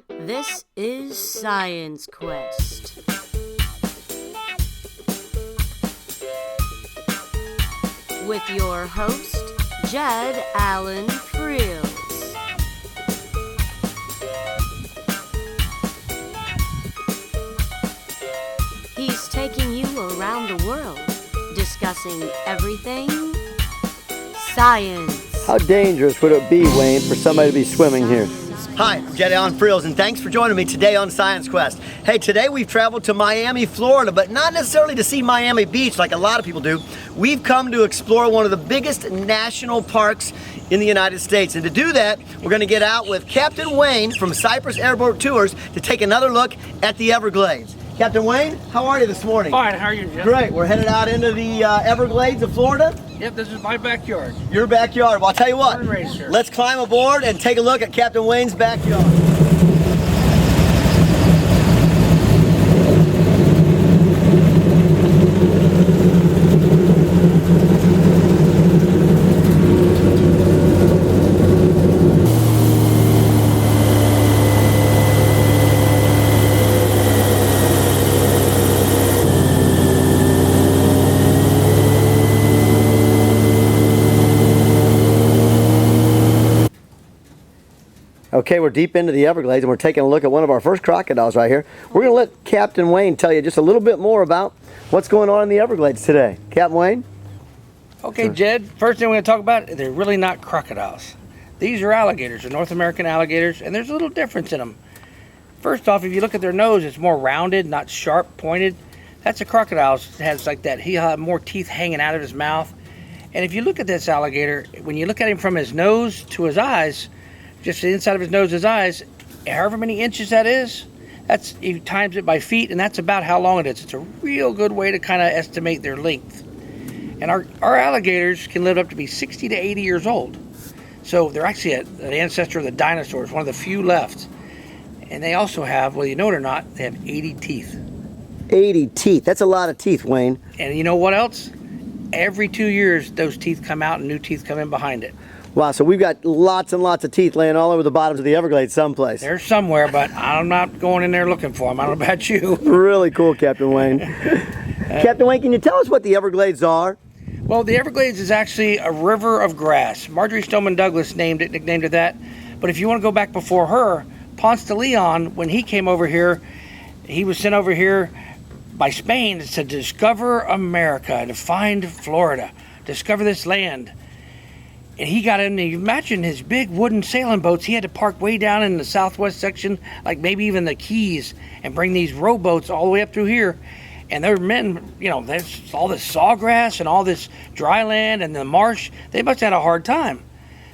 This is Science Quest. With your host, Jed Allen Friels. He's taking you around the world, discussing everything science. How dangerous would it be, Wayne, for somebody to be swimming here? Hi, I'm Jed Allen Friels, and thanks for joining me today on Science Quest. Hey, today we've traveled to Miami, Florida, but not necessarily to see Miami Beach like a lot of people do. We've come to explore one of the biggest national parks in the United States. And to do that, we're going to get out with Captain Wayne from Cypress Air Boat Tours to take another look at the Everglades. Captain Wayne, how are you this morning? Fine, how are you, Jim? Great, we're headed out into the Everglades of Florida. Yep, this is my backyard. Your backyard. Well, I'll tell you what, Born and raised here. let's climb aboard and take a look at Captain Wayne's backyard. Okay, we're deep into the Everglades and we're taking a look at one of our first crocodiles right here. We're going to let Captain Wayne tell you just a little bit more about what's going on in the Everglades today. Captain Wayne? Okay, Jed, first thing we're going to talk about, they're really not crocodiles. These are alligators, they're North American alligators, and there's a little difference in them. First off, if you look at their nose, it's more rounded, not sharp, pointed. That's a crocodile. It has like that. He'll have more teeth hanging out of his mouth. And if you look at this alligator, when you look at him from his nose to his eyes, just the inside of his nose, his eyes, however many inches that is, he times it by feet, and that's about how long it is. It's a real good way to kind of estimate their length. And our alligators can live up to be 60 to 80 years old. So they're actually an ancestor of the dinosaurs, one of the few left. And they also have, whether you know it or not, they have 80 teeth. 80 teeth. That's a lot of teeth, Wayne. And you know what else? Every 2 years, those teeth come out and new teeth come in behind it. Wow, so we've got lots and lots of teeth laying all over the bottoms of the Everglades someplace. They're somewhere, but I'm not going in there looking for them. I don't know about you. Really cool, Captain Wayne. Captain Wayne, can you tell us what the Everglades are? Well, the Everglades is actually a river of grass. Marjorie Stoneman Douglas nicknamed it that. But if you want to go back before her, Ponce de Leon, when he came over here, he was sent over here by Spain to discover America, to find Florida, discover this land. And he got in, you imagine his big wooden sailing boats, he had to park way down in the southwest section, like maybe even the Keys, and bring these rowboats all the way up through here. And their men, there's all this sawgrass and all this dry land and the marsh. They must have had a hard time.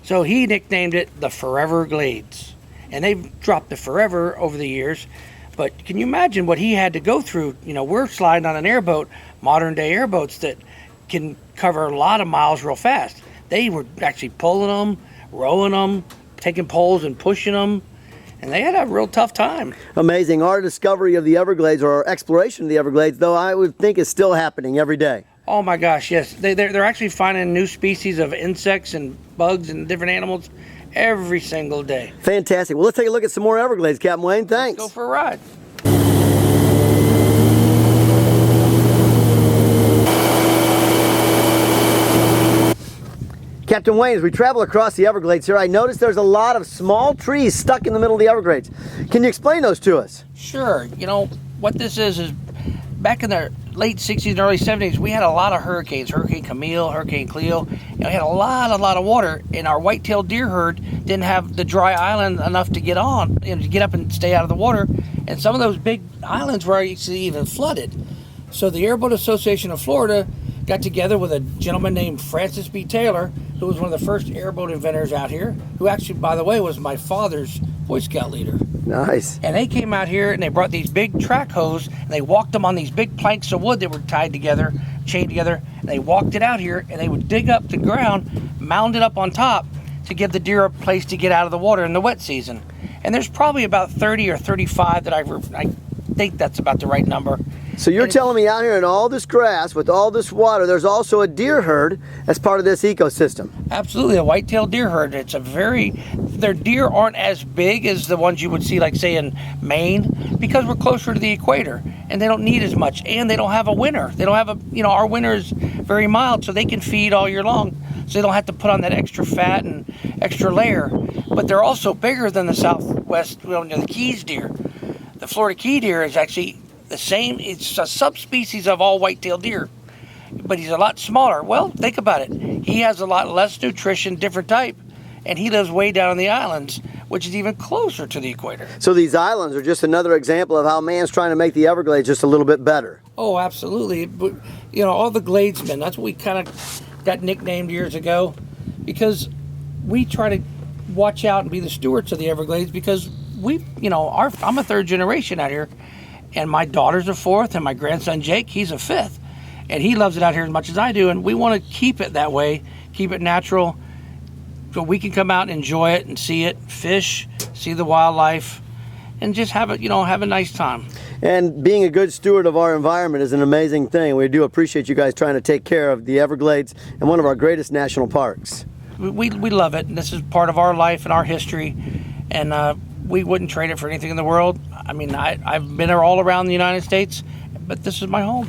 So he nicknamed it the Forever Glades. And they've dropped the forever over the years. But can you imagine what he had to go through? We're sliding on an airboat, modern day airboats that can cover a lot of miles real fast. They were actually pulling them, rowing them, taking poles and pushing them, and they had a real tough time. Amazing. Our discovery of the Everglades, or our exploration of the Everglades, though, I would think is still happening every day. Oh my gosh, yes. They're actually finding new species of insects and bugs and different animals every single day. Fantastic. Well, let's take a look at some more Everglades, Captain Wayne. Thanks. Let's go for a ride. Captain Wayne, as we travel across the Everglades here, I noticed there's a lot of small trees stuck in the middle of the Everglades. Can you explain those to us? Sure. What this is back in the late 60s and early 70s, we had a lot of hurricanes. Hurricane Camille, Hurricane Cleo. We had a lot of water, and our white-tailed deer herd didn't have the dry island enough to get on, to get up and stay out of the water. And some of those big islands were actually even flooded. So the Airboat Association of Florida got together with a gentleman named Francis B. Taylor, who was one of the first airboat inventors out here, who actually, by the way, was my father's Boy Scout leader. Nice. And they came out here and they brought these big track hose and they walked them on these big planks of wood that were tied together, chained together, and they walked it out here and they would dig up the ground, mound it up on top to give the deer a place to get out of the water in the wet season. And there's probably about 30 or 35 that I think that's about the right number. So you're telling me out here in all this grass with all this water, there's also a deer herd as part of this ecosystem? Absolutely, a white-tailed deer herd. It's a very their deer aren't as big as the ones you would see, like say in Maine, because we're closer to the equator, and they don't need as much, and they don't have a winter. They don't have a, our winter is very mild, so they can feed all year long, so they don't have to put on that extra fat and extra layer. But they're also bigger than the Southwest, the Keys deer. The Florida key deer is actually the same. It's a subspecies of all white-tailed deer, but he's a lot smaller. Well, think about it. He has a lot less nutrition, different type, and he lives way down on the islands, which is even closer to the equator. So these islands are just another example of how man's trying to make the Everglades just a little bit better. Oh, absolutely. But, all the Gladesmen, that's what we kind of got nicknamed years ago, because we try to watch out and be the stewards of the Everglades, because I'm a third generation out here, and my daughter's a fourth, and my grandson Jake, he's a fifth, and he loves it out here as much as I do, and we want to keep it that way, keep it natural, so we can come out and enjoy it and see it, fish, see the wildlife, and just have it, have a nice time. And being a good steward of our environment is an amazing thing. We do appreciate you guys trying to take care of the Everglades and one of our greatest national parks. We love it, and this is part of our life and our history, and we wouldn't trade it for anything in the world. I mean, I've been all around the United States, but this is my home.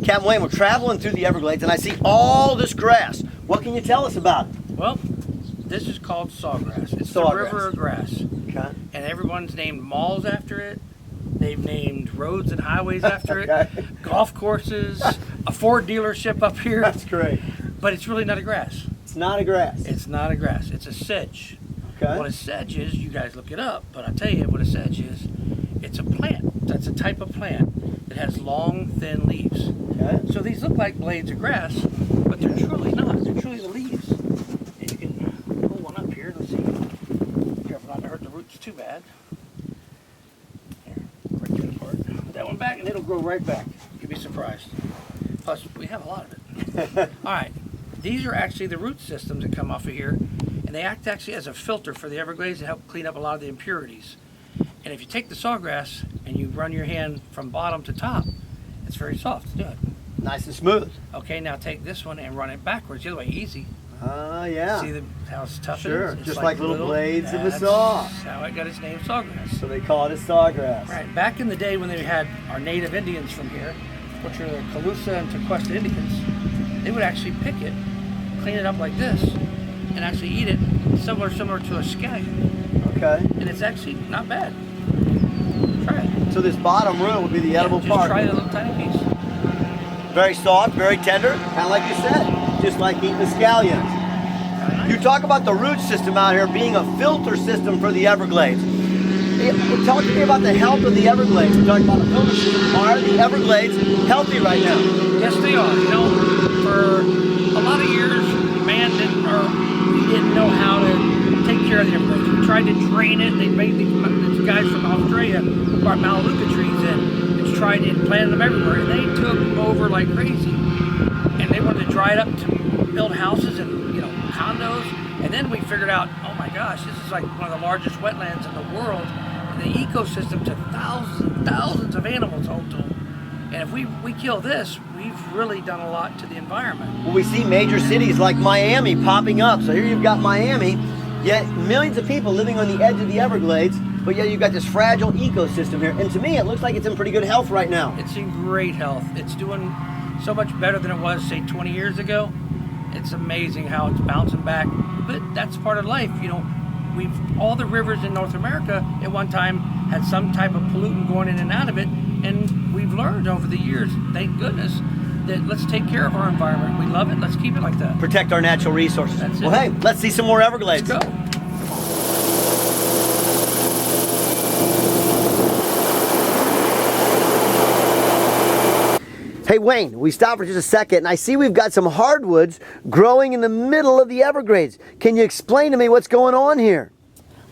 Captain Wayne, we're traveling through the Everglades, and I see all this grass. What can you tell us about it? Well, this is called Sawgrass. It's Sawgrass. the river of grass. Okay. And everyone's named malls after it. They've named roads and highways after Okay. it. Golf courses, a Ford dealership up here. That's great. But it's really not a grass. It's not a grass. It's not a grass. It's a sedge. Okay. What a sedge is, you guys look it up, but I'll tell you what a sedge is. It's a plant. That's a type of plant that has long, thin leaves. Okay. So these look like blades of grass, but they're truly not. They're truly the leaves. And you can pull one up here. Let's see. Careful not to hurt the roots too bad. Here, break that apart. Put that one back, and it'll grow right back. You'll be surprised. Plus, we have a lot of it. All right. These are actually the root systems that come off of here, and they act actually as a filter for the Everglades to help clean up a lot of the impurities. And if you take the sawgrass and you run your hand from bottom to top, it's very soft to do it. Nice and smooth. Okay, now take this one and run it backwards the other way, easy. Yeah. See how it's tough Sure, it is? It's just like little blades of the that's saw. how it got its name, sawgrass. So they call it a sawgrass. Right, back in the day when they had our native Indians from here, which are the Calusa and Tequesta Indians, they would actually pick it, clean it up like this, and actually eat it similar to a scallion. Okay. And it's actually not bad. Try it. So this bottom root would be the edible just part. try a little tiny piece. Very soft, very tender, kind of like you said, just like eating the scallions. You talk about the root system out here being a filter system for the Everglades. Talk to me about the health of the Everglades. We're talking about the filter system. Are the Everglades healthy right now? Yes, they are. For a lot of years, we didn't know how to take care of the Everglades. We tried to drain it. They made these guys from Australia brought Melaleuca trees in and tried and planted them everywhere. And they took over like crazy. And they wanted to dry it up to build houses and condos. And then we figured out, oh my gosh, this is like one of the largest wetlands in the world. And the ecosystem to thousands and thousands of animals home to them. And if we kill this, we've really done a lot to the environment. Well, we see major cities like Miami popping up. So here you've got Miami, yet millions of people living on the edge of the Everglades, but yet you've got this fragile ecosystem here. And to me, it looks like it's in pretty good health right now. It's in great health. It's doing so much better than it was, say, 20 years ago. It's amazing how it's bouncing back. But that's part of life. All the rivers in North America at one time had some type of pollutant going in and out of it. And we've learned over the years, thank goodness, that let's take care of our environment. We love it. Let's keep it like that. Protect our natural resources. That's it. Well, hey, let's see some more Everglades. Let's go. Hey Wayne, we stopped for just a second and I see we've got some hardwoods growing in the middle of the Everglades. Can you explain to me what's going on here?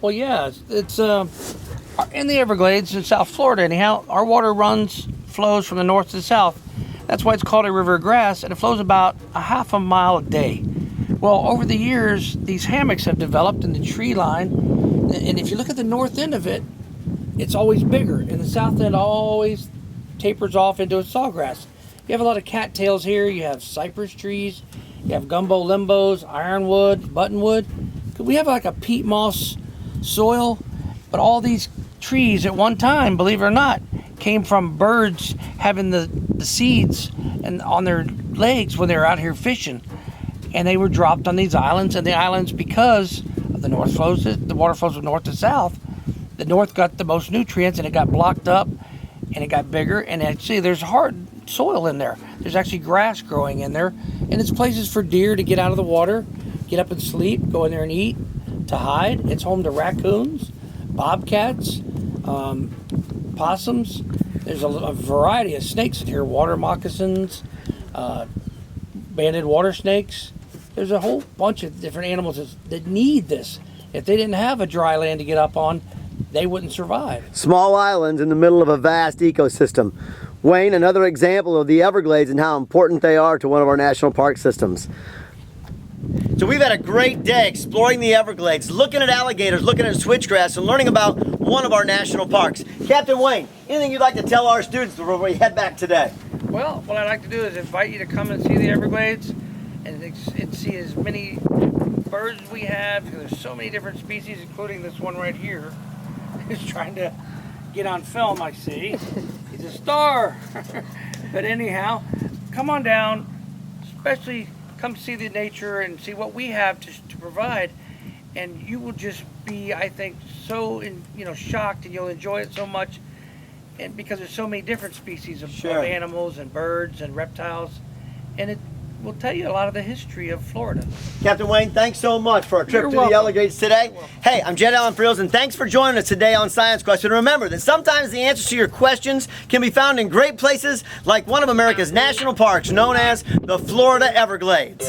Well, yeah, it's in the Everglades in South Florida anyhow. Our water flows from the north to the south. That's why it's called a river of grass, and it flows about a half a mile a day. Well, over the years, these hammocks have developed in the tree line, and if you look at the north end of it, it's always bigger, and the south end always tapers off into a sawgrass. You have a lot of cattails here. You have cypress trees. You have gumbo limbos, ironwood, buttonwood. We have like a peat moss soil, but all these trees at one time, believe it or not, came from birds having the seeds and on their legs when they were out here fishing. And they were dropped on these islands, and the islands, because of the north flows, the water flows from north to south, the north got the most nutrients and it got blocked up and it got bigger, and actually there's hard soil in there. There's actually grass growing in there, and it's places for deer to get out of the water, get up and sleep, go in there and eat, to hide. It's home to raccoons, bobcats, possums. There's a variety of snakes in here, water moccasins, banded water snakes. There's a whole bunch of different animals that need this. If they didn't have a dry land to get up on, they wouldn't survive. Small islands in the middle of a vast ecosystem. Wayne, another example of the Everglades and how important they are to one of our national park systems. So we've had a great day exploring the Everglades, looking at alligators, looking at switchgrass, and learning about one of our national parks. Captain Wayne, anything you'd like to tell our students before we head back today? Well, what I'd like to do is invite you to come and see the Everglades and see as many birds as we have, because there's so many different species, including this one right here. He's trying to get on film, I see. He's a star. But anyhow, come on down, especially come see the nature and see what we have to provide, and you will just be, I think, so shocked, and you'll enjoy it so much, and because there's so many different species of animals and birds and reptiles, and it will tell you a lot of the history of Florida. Captain Wayne, thanks so much for our trip to the Everglades today. Hey, I'm Jed Allen Friels, and thanks for joining us today on Science Quest. And remember that sometimes the answers to your questions can be found in great places like one of America's national parks known as the Florida Everglades.